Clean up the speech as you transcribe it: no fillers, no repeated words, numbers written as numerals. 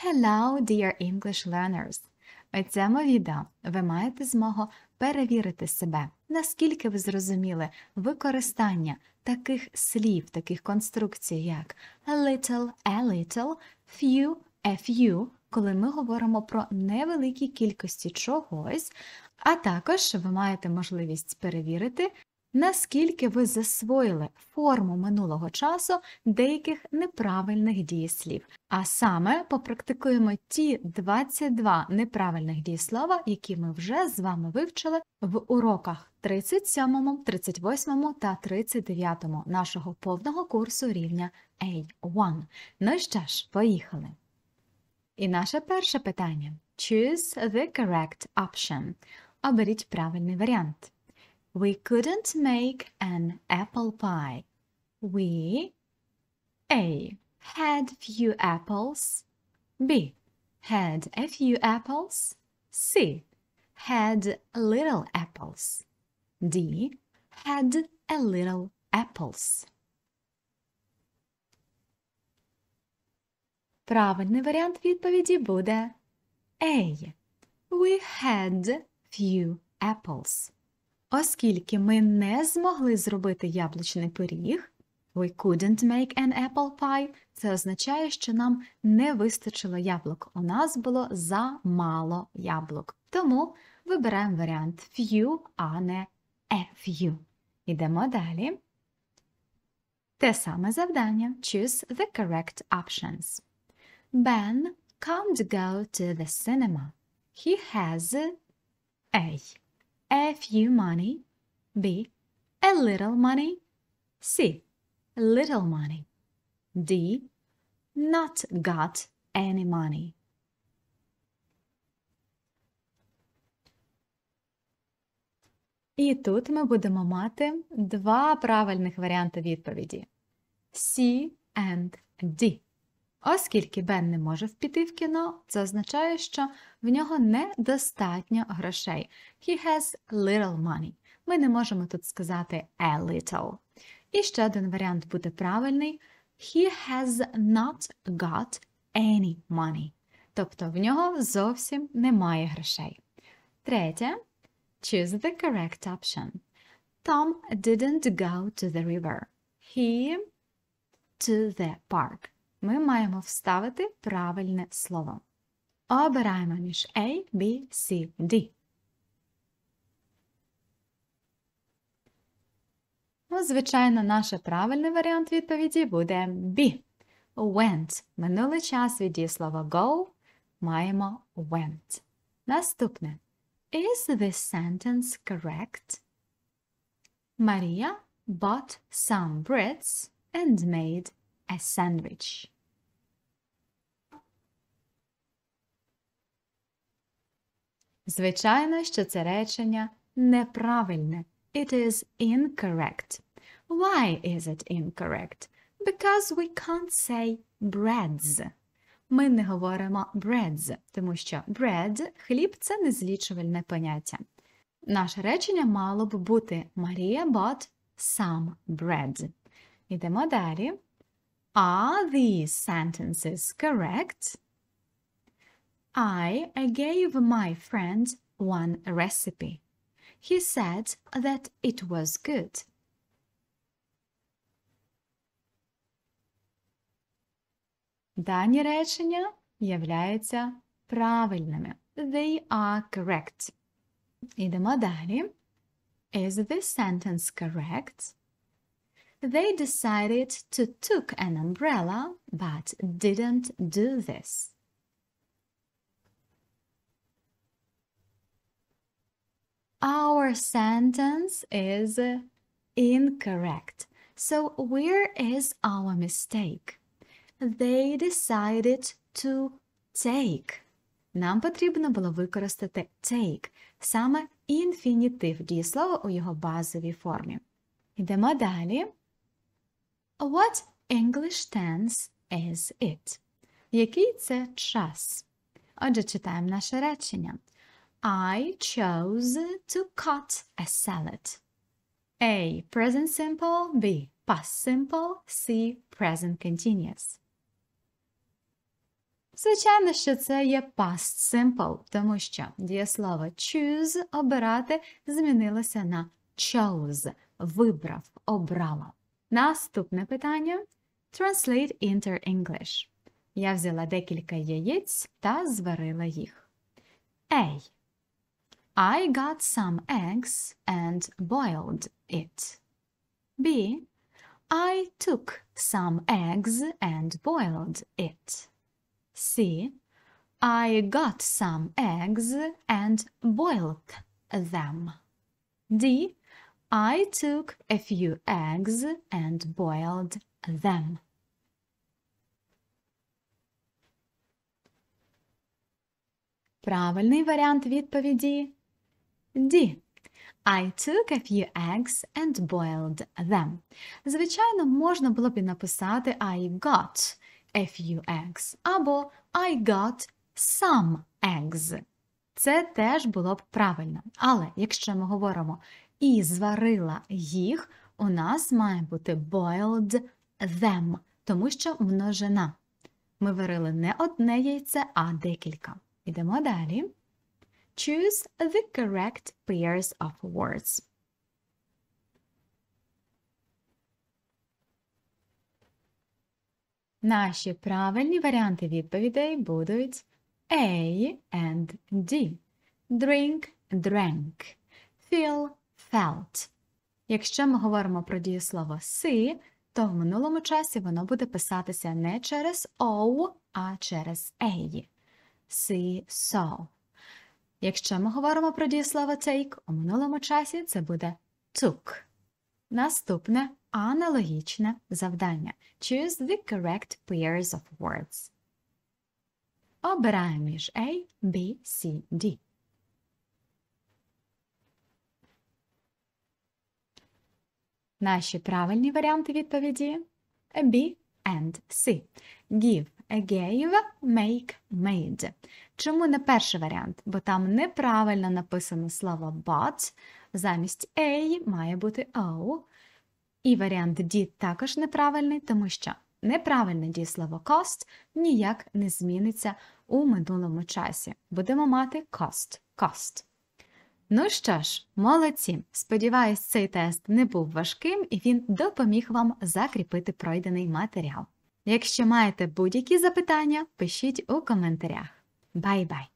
Hello, dear English learners! У цьому відео ви маєте змогу перевірити себе, наскільки ви зрозуміли використання таких слів, таких конструкцій, як little, a little, few, a few, коли ми говоримо про невеликі кількості чогось, а також ви маєте можливість перевірити, наскільки ви засвоїли форму минулого часу деяких неправильних дієслів. А саме попрактикуємо ті 22 неправильних дієслова, які ми вже з вами вивчили в уроках 37, 38 та 39 нашого повного курсу рівня A1. Ну що ж, поїхали! І наше перше питання. Choose the correct option. Оберіть правильний варіант. We couldn't make an apple pie. We A. Had few apples. B. Had a few apples. C. Had little apples. D. Had a little apples. Правильний варіант відповіді буде A. We had few apples. Оскільки ми не змогли зробити яблучний пиріг, we couldn't make an apple pie, це означає, що нам не вистачило яблук. У нас було замало яблук. Тому вибираємо варіант few, а не a few. Ідемо далі. Те саме завдання. Choose the correct options. Ben can't go to the cinema. He has a few money. B. A little money. C. Little money. D. Not got any money. І тут ми будемо мати два правильних варіанти відповіді. C and D. Оскільки Бен не може піти в кіно, це означає, що в нього недостатньо грошей. He has little money. Ми не можемо тут сказати a little. І ще один варіант буде правильний. He has not got any money. Тобто в нього зовсім немає грошей. Третє. Choose the correct option. Tom didn't go to the river. He to the park. Ми маємо вставити правильне слово. Обираємо між A, B, C, D. Ну, звичайно, наш правильний варіант відповіді буде B. Went. Минулий час від дієслова go маємо went. Наступне. Is this sentence correct? Maria bought some breads and made a sandwich. Звичайно, що це речення неправильне. It is incorrect. Why is it incorrect? Because we can't say breads. Ми не говоримо breads, тому що bread – хліб – це незлічувальне поняття. Наше речення мало б бути Maria bought some bread. Ідемо далі. Are these sentences correct? I gave my friend one recipe. He said that it was good. Дані речення являються правильними. They are correct. Ідемо далі. Is this sentence correct? They decided to took an umbrella, but didn't do this. Our sentence is incorrect. So where is our mistake? They decided to take. Нам потрібно було використати take, саме інфінітив дієслова у його базовій формі. Ідемо далі. What English tense is it? Який це час? Отже, читаємо наше речення. I chose to cut a salad. A. Present simple. B. Past simple. C. Present continuous. Звичайно, що це є past simple, тому що дієслово choose – обирати змінилося на chose – вибрав, обрала. Наступне питання. Translate into English. Я взяла декілька яєць та зварила їх. A. I got some eggs and boiled it. B. I took some eggs and boiled it. C. I got some eggs and boiled them. D. I took a few eggs and boiled them. Правильний варіант відповіді D. I took a few eggs and boiled them. Звичайно, можна було б і написати I got a few eggs або I got some eggs. Це теж було б правильно. Але якщо ми говоримо і зварила їх, у нас має бути boiled them, тому що множина. Ми варили не одне яйце, а декілька. Ідемо далі. Choose the correct pairs of words. Наші правильні варіанти відповідей будуть A and D. Drink, drank. Feel, felt. Якщо ми говоримо про дієслово see, то в минулому часі воно буде писатися не через O, а через A. See, saw. Якщо ми говоримо про дієслово take, у минулому часі це буде took. Наступне аналогічне завдання. Choose the correct pairs of words. Обираємо між A, B, C, D. Наші правильні варіанти відповіді B and C. Give, gave, make, made. Чому не перший варіант? Бо там неправильно написано слово but, замість A має бути O. І варіант D також неправильний, тому що неправильне дієслово cost ніяк не зміниться у минулому часі. Будемо мати cost. Ну що ж, молодці! Сподіваюсь, цей тест не був важким і він допоміг вам закріпити пройдений матеріал. Якщо маєте будь-які запитання, пишіть у коментарях. Бай-бай!